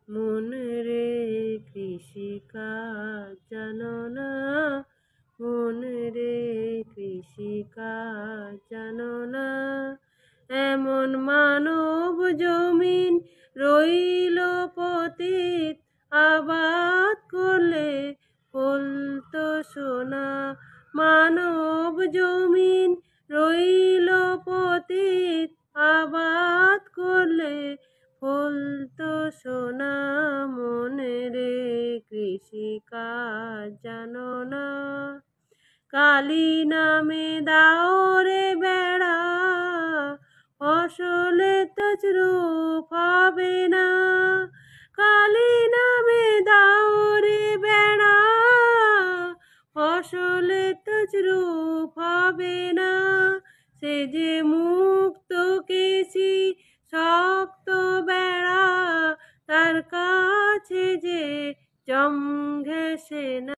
মন রে কৃষিকাজ জানো না, মন রে কৃষিকাজ জানো না। এমন মানব জমিন রইল পতিত, আবাদ করলে ফলতো সোনা। মানব জমিন রইল পতিত, আবাদ করলে ফলতো সোনা। মন রে কৃষিকাজ জানো না, কালী নামে দাও রে বেড়া, ফসলে তছরূপ হবে না। কালী নামে দাও রে বেড়া, ফসলে তছরূপ হবে না। সে যে মুক্ত কেশি শক্ত বেড়া, তার কাছে যে জম ঘেঁষে না।